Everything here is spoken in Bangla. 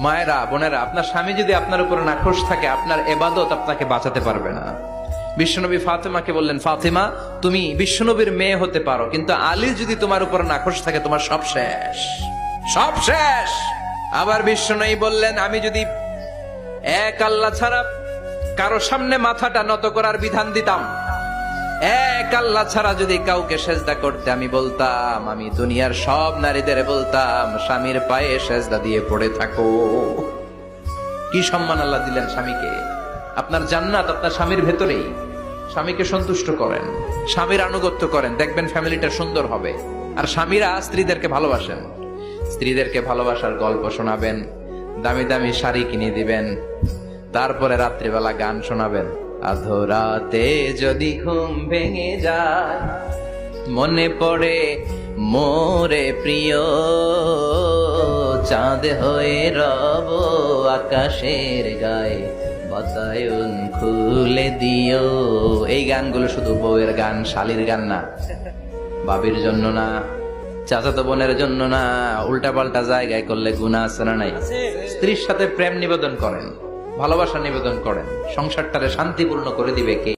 মায়েরা, বোনেরা, আপনার স্বামী যদি আপনার উপর নাখোশ থাকে, আপনার ইবাদত আপনাকে বাঁচাতে পারবে না। বিশ্বনবী ফাতেমাকে বললেন, ফাতেমা তুমি বিশ্বনবীর মেয়ে হতে পারো, কিন্তু আলী যদি তোমার উপর নাখোশ থাকে তোমার সব শেষ, সব শেষ। আবার বিশ্বনবী বললেন, আমি যদি এক আল্লাহ ছাড়া কারো সামনে মাথাটা নত করার বিধান দিতাম, এক আল্লাহ ছাড়া যদি কাউকে সেজদা করতে আমি বলতাম, আমি দুনিয়ার সব নারীদের বলতাম স্বামীর পায়ে সেজদা দিয়ে পড়ে থাকো। কি সম্মান আল্লাহ দিলেন স্বামীকে। আপনার জান্নাত আপনার স্বামীর ভেতরেই। স্বামীকে সন্তুষ্ট করেন, স্বামীর আনুগত্য করেন, দেখবেন ফ্যামিলিটা সুন্দর হবে। আর স্বামীরা স্ত্রীদেরকে ভালোবাসেন, স্ত্রীদেরকে ভালোবাসার গল্প শোনাবেন, দামি দামি শাড়ি কিনে দিবেন, তারপরে রাত্রিবেলা গান শোনাবেন। আধরাতে যদি ঘুম ভেঙে যায়, মনে পড়ে মোরে প্রিয়, চাঁদ হয়ে রব আকাশের গায়ে, বাতায়ন খুলে দিও। এই গানগুলো শুধু বউয়ের গান, শালীর গান না, বাবির জন্য না, চাচাতো বোনের জন্য না। উল্টা পাল্টা জায়গায় করলে গুনাহ আছে না নাই? স্ত্রীর সাথে প্রেম নিবেদন করেন, ভালোবাসা নিবেদন করেন, সংসারটারে শান্তিপূর্ণ করে দিবে কে?